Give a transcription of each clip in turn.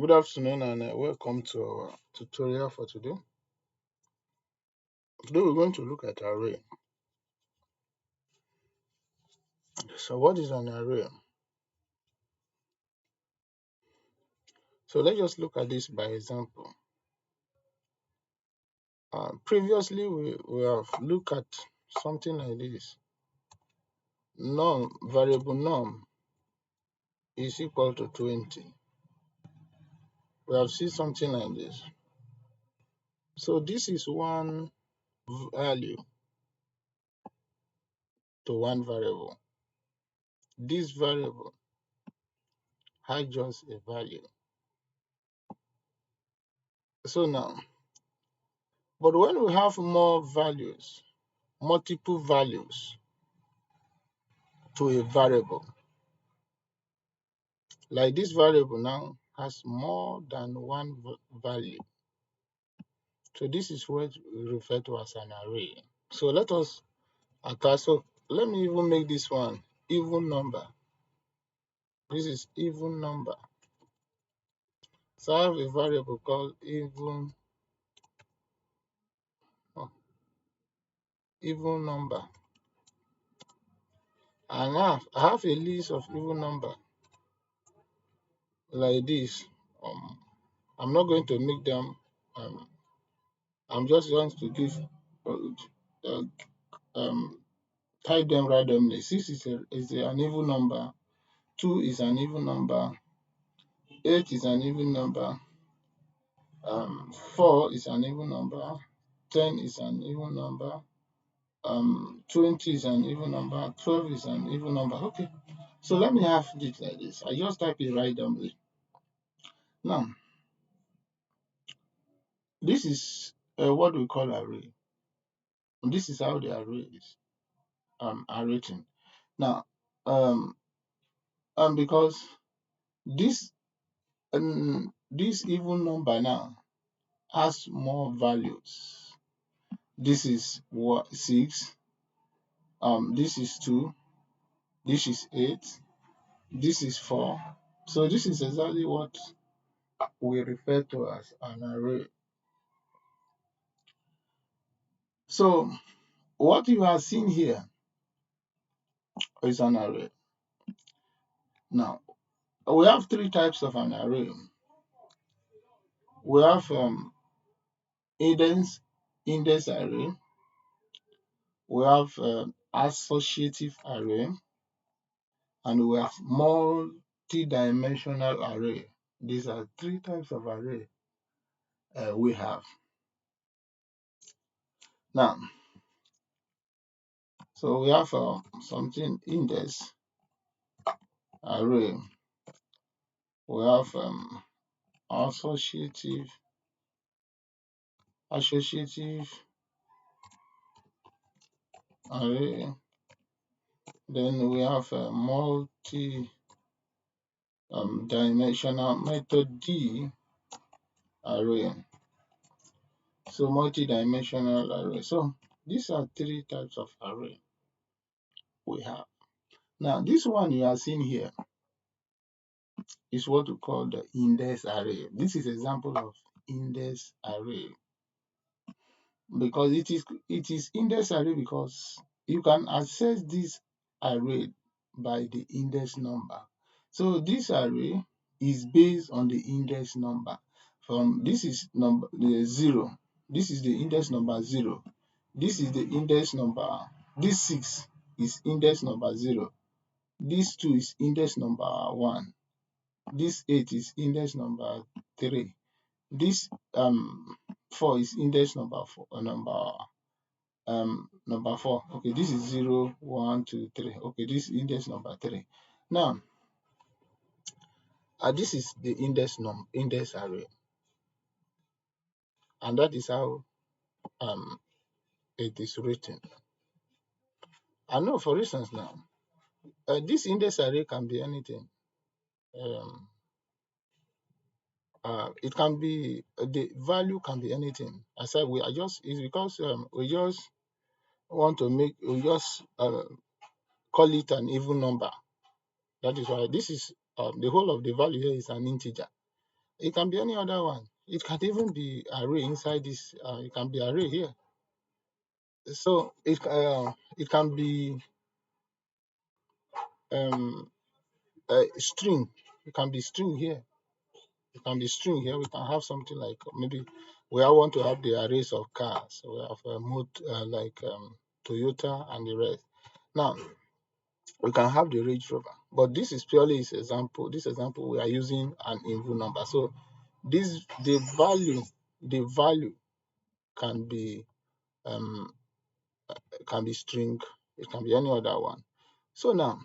Good afternoon and welcome to our tutorial for today. Today we're going to look at array. So what is an array? So let's just look at this by example. Previously we have looked at something like this. Variable num is equal to 20. We have seen something like this. So this is one value to one variable. This variable has just a value. So now, but when we have more values, multiple values to a variable, like this variable now has more than one value. So this is what we refer to as an array. So let us attach. So let me even make this one even number. This is even number. So I have a variable called even number. And now I have a list of even number like this. I'm not going to make them. I'm just going to give uh, um, type them randomly. 6 is an even number, 2 is an even number, 8 is an even number, 4 is an even number, 10 is an even number, 20 is an even number, 12 is an even number. Okay, so let me have it like this. I just type it randomly. Now, this is what we call array. And this is how the array is are written. Now, because this this even number now has more values. This is 6, this is 2, this is 8, this is 4. So this is exactly what we refer to as an array. So what you are seeing here is an array. Now, we have three types of an array. We have index array, we have associative array, and we have multi-dimensional array. These are three types of array we have. Now, so we have something index array. We have associative array. Then we have a multi-dimensional method D array. So multi-dimensional array. So these are three types of array we have. Now this one you are seeing here is what we call the index array. This is example of index array, because it is index array because you can access this array by the index number. So this array is based on the index number. From this is number 0. This is the index number 0. This is the index number. This 6 is index number 0. This 2 is index number 1. This 8 is index number 3. This 4 is index number 4. Number 4. Okay, this is 0, 1, 2, 3. Okay, this is index number 3. Now, this is the index array, and that is how it is written. I know, for instance, now this index array can be anything. It can be the value can be anything. I said it's because we just want to we just call it an even number. That is why this is the whole of the value here is an integer. It can be any other one. It can even be array inside this. It can be array here. So it can be um, a string. It can be string here. It can be string here. We can have something like maybe we all want to have the arrays of cars. We have Toyota and the rest. Now we can have the Range Rover, but this is purely this example. This example we are using an even number. So this the value can be um string. It can be any other one. So now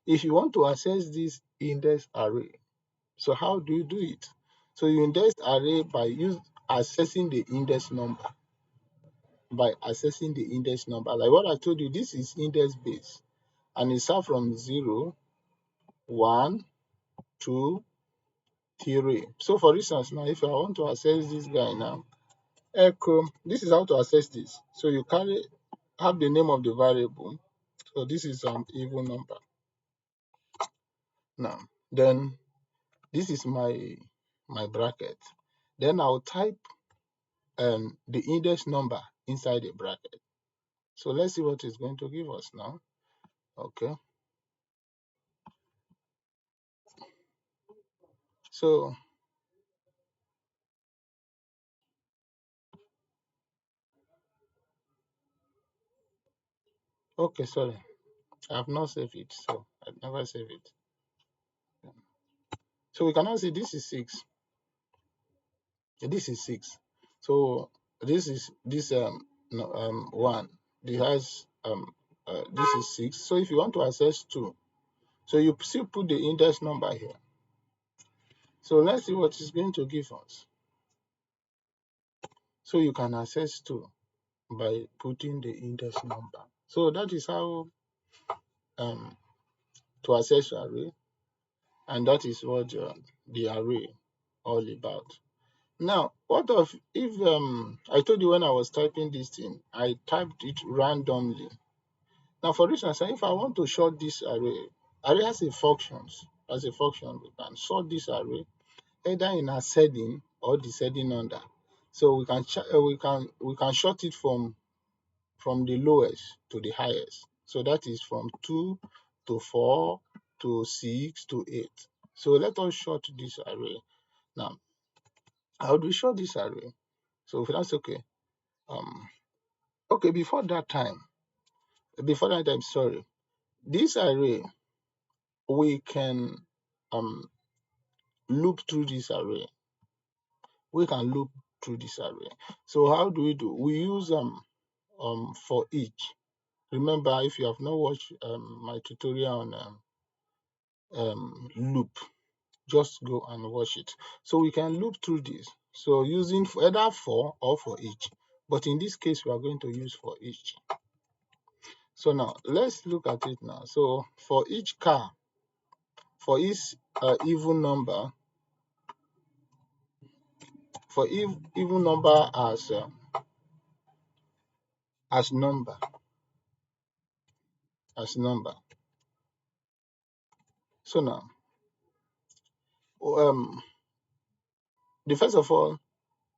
if you want to access this index array, so how do you do it? So you index array by accessing the index number. By accessing the index number, like what I told you, this is index base, and it starts from 0, 1, 2, 3. So for instance, now if I want to access this guy now, echo, this is how to access this. So you have the name of the variable. So this is an even number. Now, then this is my bracket. Then I'll type the index number inside the bracket. So let's see what it's going to give us now. Okay. So okay, sorry, I have not saved it. So I never save it. So we can now see this is 6. This is 6. So this is this no, 1. This has this is 6. So if you want to access 2, so you still put the index number here. So let's see what it's going to give us. So you can access 2 by putting the index number. So that is how um to access array, and that is what the array all about. Now, what if I told you when I was typing this thing, I typed it randomly. Now, for instance, if I want to sort this array has a functions. As a function, we can sort this array either in ascending or descending order. So we can sort it from the lowest to the highest. So that is from 2 to 4 to 6 to 8. So let us sort this array. Now, how do we sort this array? So if that's okay. Okay, before that time, sorry. This array, we can um loop through this array. We can loop through this array. So how do we do? We use for each. Remember, if you have not watched my tutorial on loop, just go and watch it. So we can loop through this. So using either for or for each. But in this case, we are going to use for each. So now let's look at it now. So for each car, for each even number, for even number as number, as number. So now, the first of all,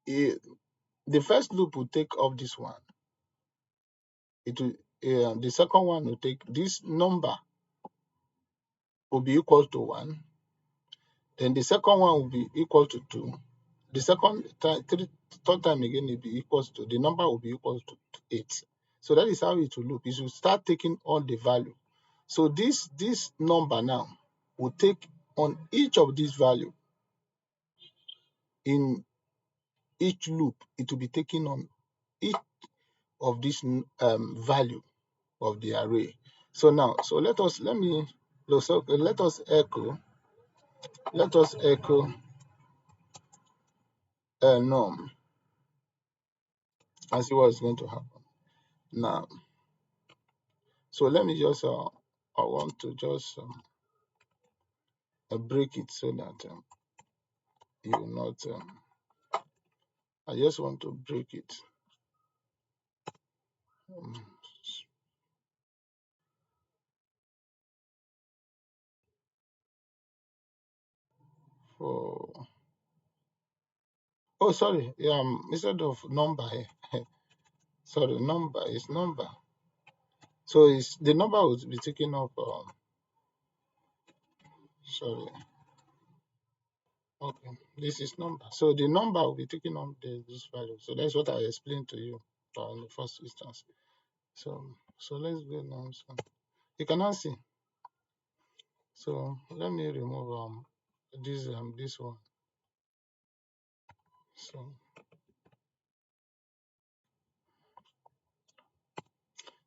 the first loop will take off this one. It will the second one will take this number will be equal to 1. Then the second one will be equal to 2. The third time again will be equals to, the number will be equal to 8. So that is how it will loop. It will start taking all the value. So this number now will take on each of these value. In each loop, it will be taking on each of this value of the array. So now, let us echo norm and see what is going to happen. Now, so let me just I want to just break it so that you will not I just want to break it for Oh, sorry. Instead of number here, sorry, number is number. So it's the number will be taken up. Sorry. Okay, this is number. So the number will be taking up this value. So that's what I explained to you in the first instance. So let's go now. So you cannot see. So let me remove this one.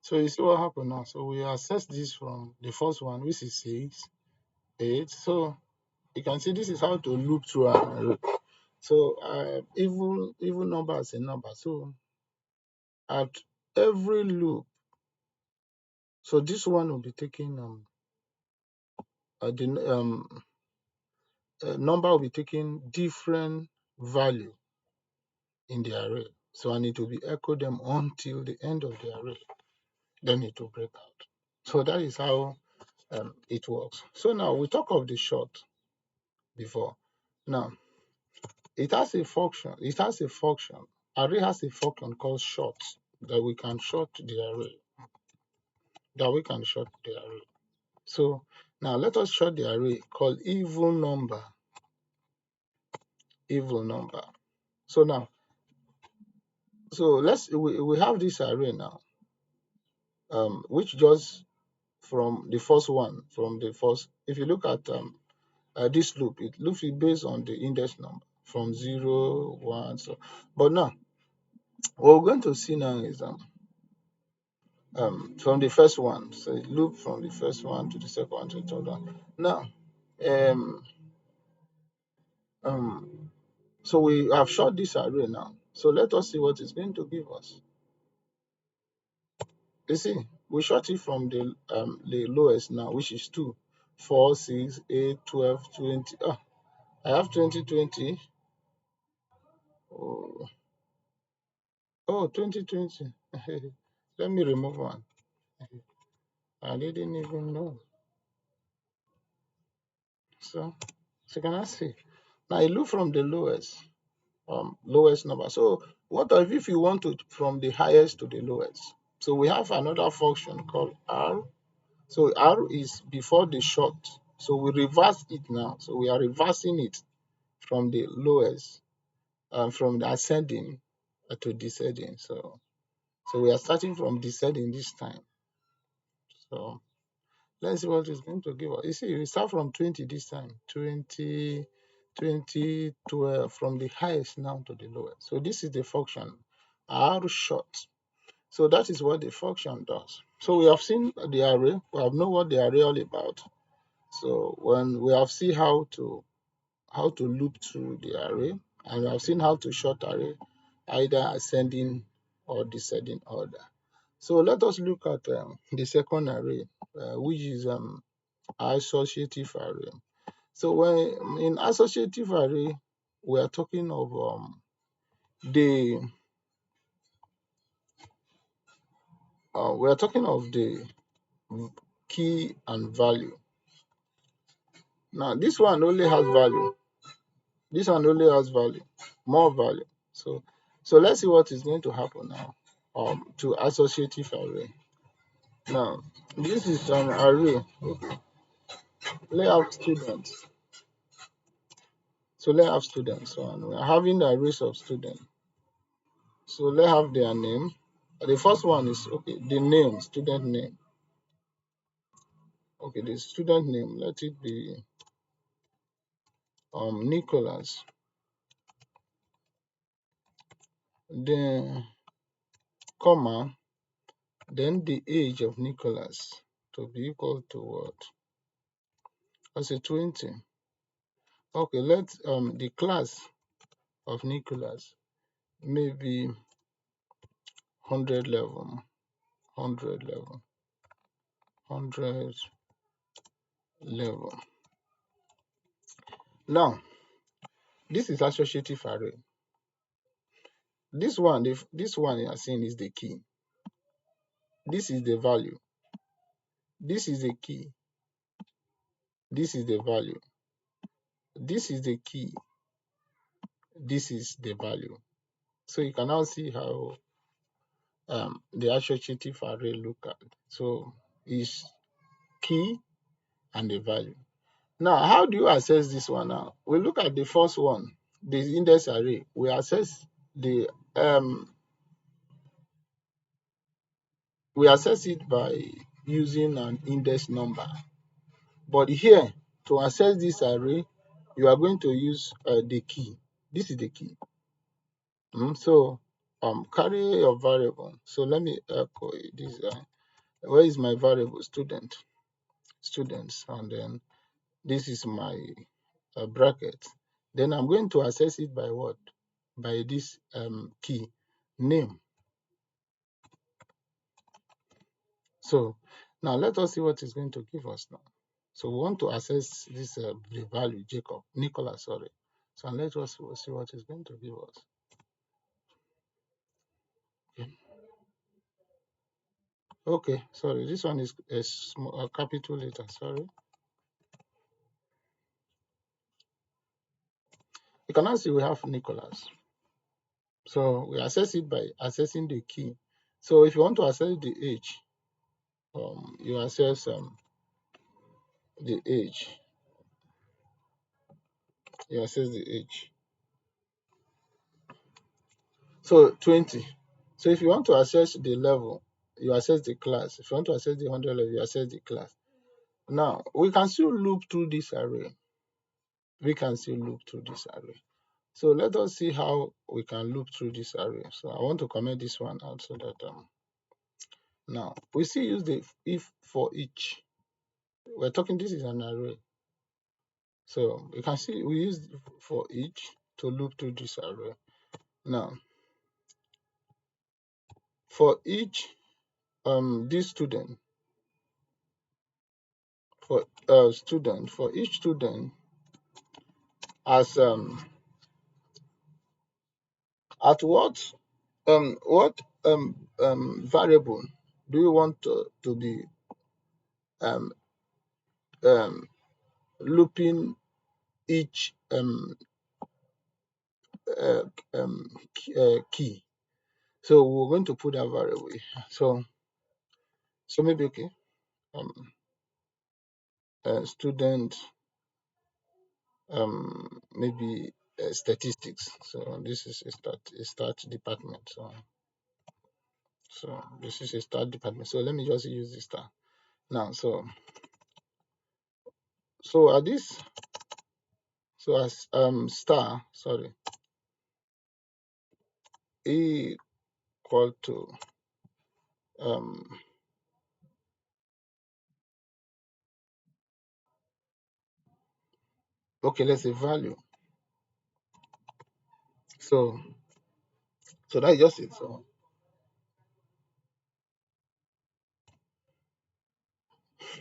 So you see what happened now. So we access this from the first one, which is 6, 8. So you can see this is how to loop through an array. So even number as a number. So at every loop, so this one will be taking the number will be taking different value in the array. So and it will be echo them until the end of the array. Then it will break out. So that is how it works. So now we talk of the short before. Now it has a function. It has a function. Array has a function called short that we can short the array. So now let us short the array called even number. Even number. So now, we have this array now, which just from the first one, from the first. If you look at this loop, it looks based on the index number from 0, 1. So, but now what we're going to see now is from the first one. So it loop from the first one to the second one to the third one. Now, um, um, so we have short this array now. So let us see what it's going to give us. You see, we short it from the lowest now, which is 2, 4, 6, 8, 12, 20. Oh, I have 20, 20. Oh, 20, 20. Let me remove one. I didn't even know. So can I see? Now I look from the lowest number. So what if you want to from the highest to the lowest? So we have another function called R. So R is before the short. So we reverse it now. So we are reversing it from the lowest, from the ascending to descending. So we are starting from descending this time. So let's see what it's going to give us. You see, we start from 20 this time. 20, 20, 12, from the highest now to the lowest. So this is the function R short. So that is what the function does. So we have seen the array. We have know what the array all about. So when we have seen how to loop through the array, and we have seen how to short array, either ascending or descending order. So let us look at the second array, which is associative array. So when in associative array, we are talking of the key and value. Now this one only has value. This one only has value, more value. So let's see what is going to happen now to associative array. Now this is an array. Okay. Let's have students. So let's have students. So and we're having arrays of students. So let's have their name. The first one is the name, student name. Okay, the student name, let it be Nicholas. Then comma, then the age of Nicholas to be equal to what? I say 20. Okay, let the class of Nicholas maybe 100 level, 100 level, 100 level. Now, this is associative array. This one you are seeing is the key. This is the value. This is the key. This is the value. This is the key. this is the value. So you can now see how the associative array look at. So is key and the value. Now, how do you access this one now? We look at the first one, the index array. We access the we access it by using an index number. But here, to access this array, you are going to use the key. This is the key. So carry your variable. So let me echo this. Where is my variable? Students, and then this is my bracket. Then I'm going to access it by what? By this key name. So now let us see what it's going to give us now. So we want to access this the value Nicholas, sorry. So let us see what it's going to give us. Okay, okay, sorry, this one is a small a capital letter, sorry. You can now see we have Nicholas. So we access it by accessing the key. So if you want to access the age, you access the age. You access the age. So 20. So if you want to access the level, you access the class. If you want to access the 100 level, you access the class. Now we can still loop through this array. We can still loop through this array. So let us see how we can loop through this array. So I want to comment this one out so that now we still use the if for each. We're talking this is an array. So you can see we use for each to loop through this array. Now for each this student for each student as at what variable do you want to be um, um, looping each uh, key. So we're going to put that variable here. So maybe okay, um, student maybe statistics. So this is a start department. So this is a start department. So let me just use this star now. So at this as star sorry equal to um okay, let's say value. So that's just it.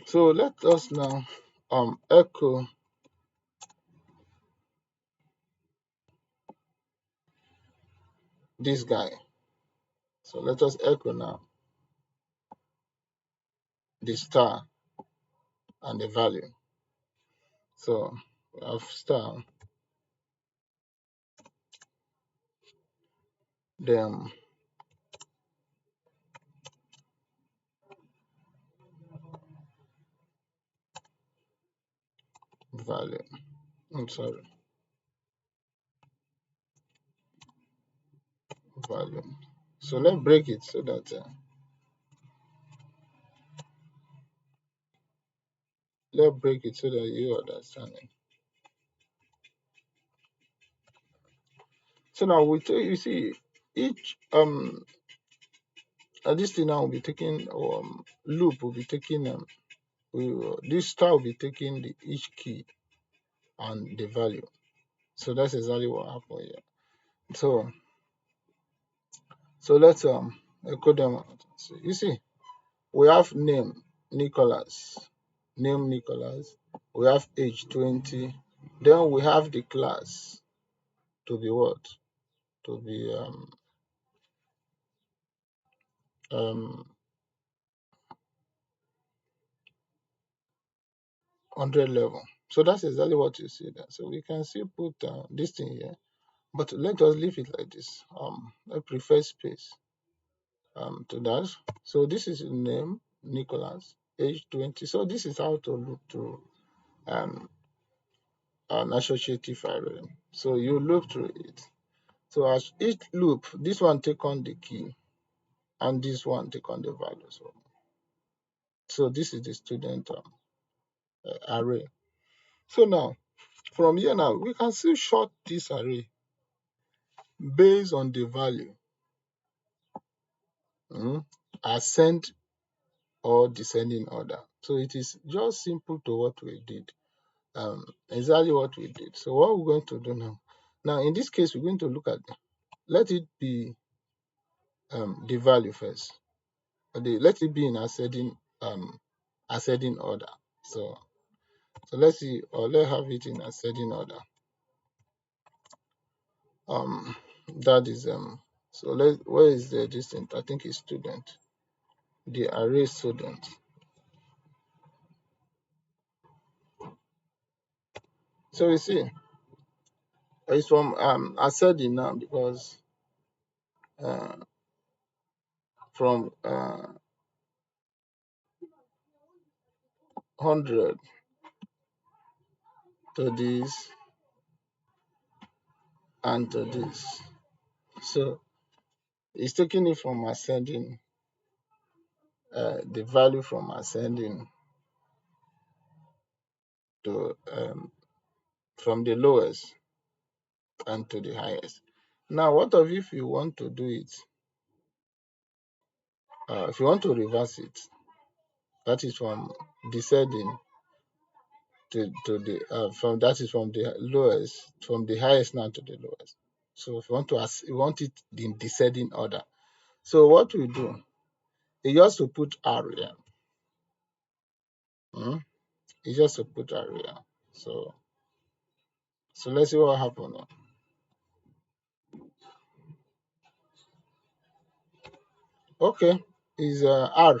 So let us now echo this guy. So let us echo now the star and the value. So we have star, then value. I'm sorry, value. So let's break it so that you understand it. So now you see each this thing now will be taking loop will be taking this star will be taking the each key and the value. So that's exactly what happened here. So let's echo them out. So you see, we have name Nicholas. We have age 20. Then we have the class to be what? To be 100 level. So that's exactly what you see there. So we can still put this thing here But let us leave it like this. I prefer space to that. So this is his name, Nicholas, age 20. So this is how to look through um, an associative array. So you loop through it. So as each loop, this one take on the key and this one take on the value. So this is the student array. So now, from here now, we can still sort this array based on the value, ascend or descending order. So it is just simple to what we did, exactly what we did. So what we're going to do now, in this case, we're going to look at, let it be the value first. Let it be in ascending order. So let's see, or let's have it in ascending order. That is so where is the distance? I think it's student, the array student. So we see it's from ascending now because uh, from 100 to this and to this. So it's taking it from ascending, the value from ascending to from the lowest and to the highest. Now, what if you want to do it? If you want to reverse it, that is from descending to the from that is from the lowest, from the highest now to the lowest. So if you want you want it in descending order. So what we do, you just to put area. You just to put area. So let's see what happens now. Okay, is R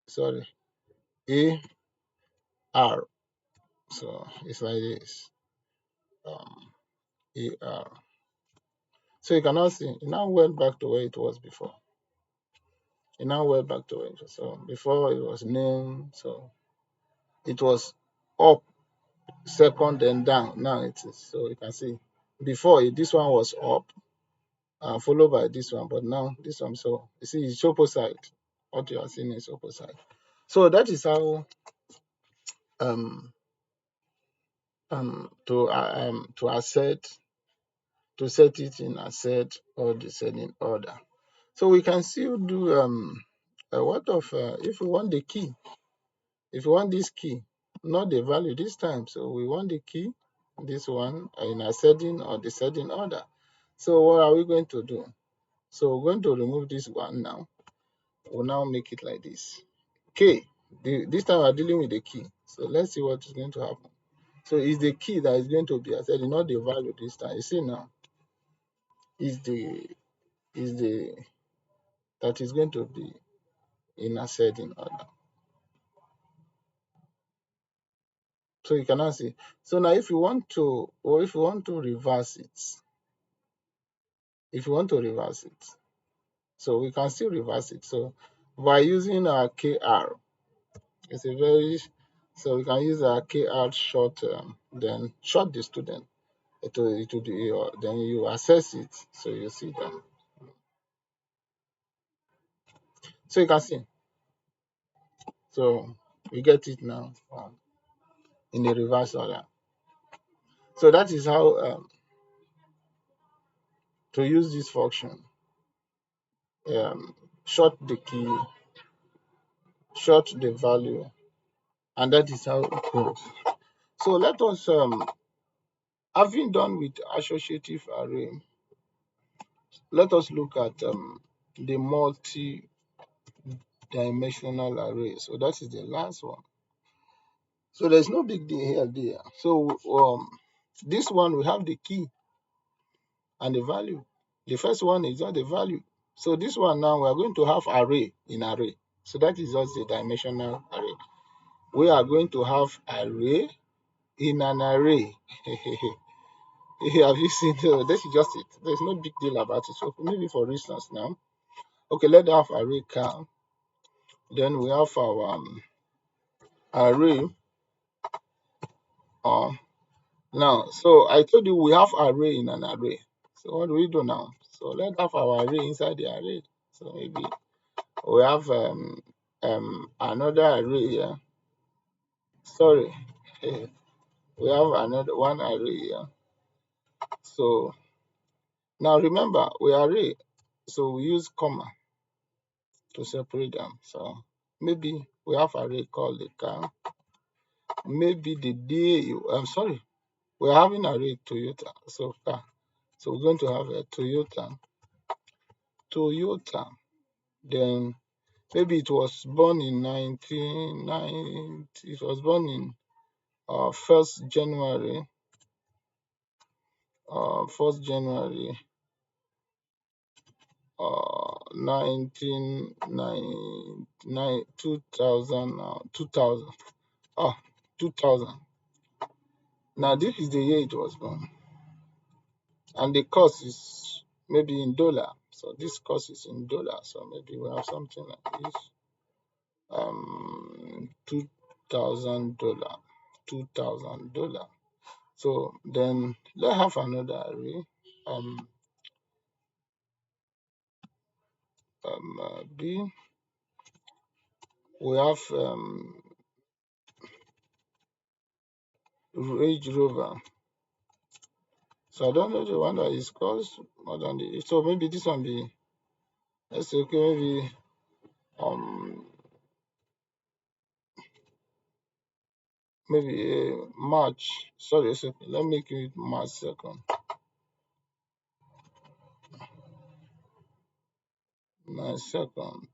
sorry, A R. So it's like this. A R. So you cannot see. It now went back to where it was before. It now went back to where it was. So before it was name. So it was up second and down. Now it is. So you can see before this one was up, followed by this one, but now this one. So you see it's opposite. What you are seeing is opposite. So that is how um to set it in ascend or descending order. So we can still do what of if we want the key, if we want this key, not the value this time. So we want the key, this one in ascending or descending order. So what are we going to do? So we're going to remove this one now. We'll now make it like this. K. This time we're dealing with the key. So let's see what is going to happen. So it's the key that is going to be ascending, not the value this time. You see now, is the that is going to be in ascending order. So you cannot see. So now if you want to, or if you want to reverse it, so we can still reverse it. So by using our KR, it's a very, so we can use our KR short, then short the student. It will be, then you access it. So you see that. So you can see. So we get it now in the reverse order. So that is how to use this function. Short the key, short the value, and that is how it goes. So let us, having done with associative array, let us look at the multi-dimensional array. So that is the last one. So there's no big deal here. There. So this one we have the key and the value. The first one is not the value. So this one now we are going to have array in array. So that is just the dimensional array. We are going to have array in an array. Have you seen? This is just it. There's no big deal about it. So maybe for instance now, okay, let's have array car. Then we have our array. Uh, Now, so I told you we have array in an array. So what do we do now? So let's have our array inside the array. So maybe we have another array here. Sorry, we have another one array here. So now remember we array, so we use comma to separate them. So maybe we have array called the car. Maybe the day you, I'm sorry, we're having array Toyota. So car. So we're going to have a Toyota. Then maybe it was born in 1990. It was born in 1st January, 1st January, 1999, 2000, 2000. 2000. Now this is the year it was born, and the cost is maybe in dollar. So this cost is in dollar. So maybe we have something like this. $2,000. $2,000. So then let's have another array. B. We have Range Rover. So I don't know the one that is cost more than the. So maybe this one be. Let's say okay, maybe maybe March. Sorry, so let me make it March 2nd. March 2nd,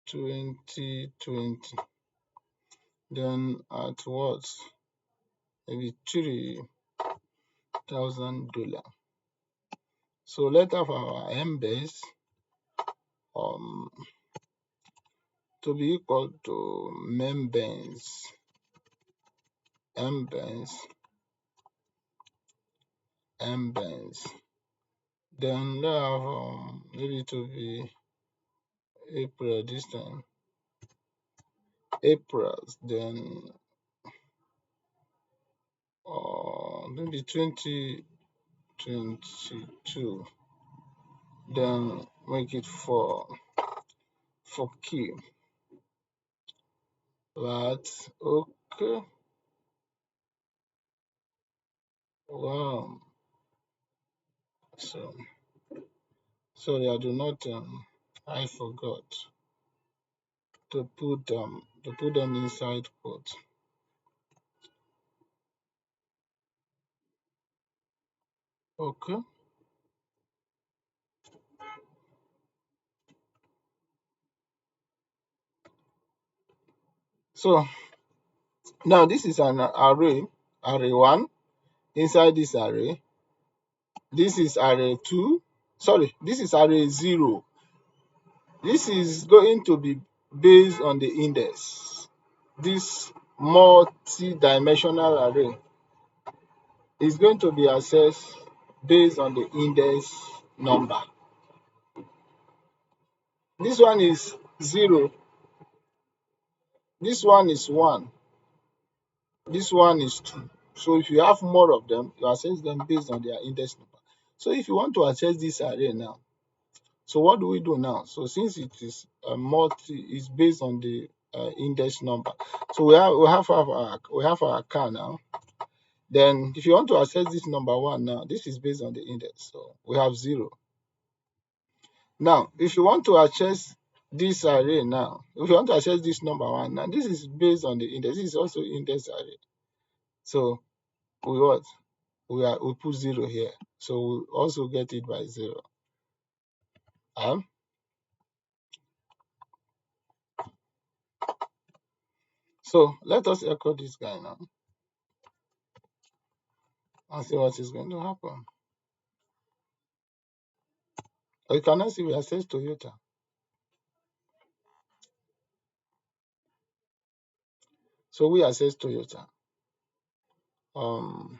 2020. Then at what? Maybe $3,000. So let's have our M-base to be equal to M-base. Then let's have maybe to be April this time. April, then maybe 2022. Then make it for key. But okay. Wow. So sorry, I do not I forgot to put them inside quote. Okay. So now this is an array 1. Inside this array, this is array 2. Sorry, this is array 0. This is going to be based on the index. This multi-dimensional array is going to be accessed based on the index number. This one is 0. This one is 1. This one is 2. So if you have more of them, you access them based on their index number. So if you want to access this array now, so what do we do now? So since it is is based on the index number. So we have our car now. Then if you want to access this number 1 now, this is based on the index. So we have 0. Now, if you want to access this array now, if you want to access this number 1 now, this is based on the index. This is also index array. So we what? We put 0 here. So we also get it by 0. So let us echo this guy now and see what is going to happen. You cannot see we access Toyota. So we access Toyota. Um,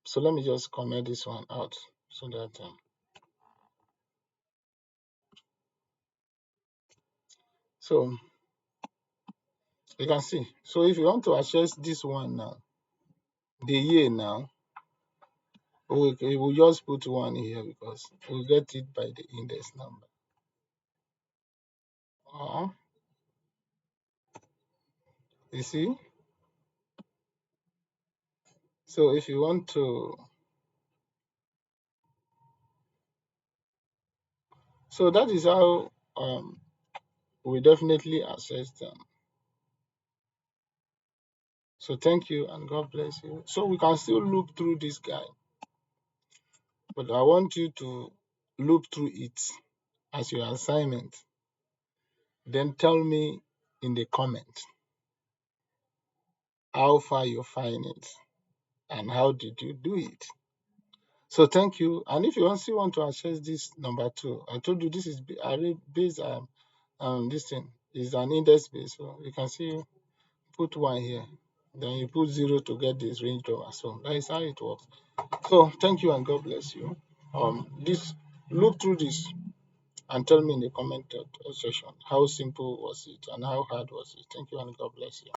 so let me just comment this one out so that so you can see. So if you want to access this one now, the year now, we'll just put one here because we'll get it by the index number. uh You see? So if you want to, so that is how we definitely access them. So thank you and God bless you. So we can still loop through this guy, but I want you to loop through it as your assignment. Then tell me in the comment how far you find it and how did you do it. So thank you. And if you also want to access this number two, I told you this is array based this thing is an index base. So you can see put one here, then you put zero to get this range over. So that is how it works. So thank you and God bless you. This look through this and tell me in the comment section how simple was it and how hard was it. Thank you and God bless you.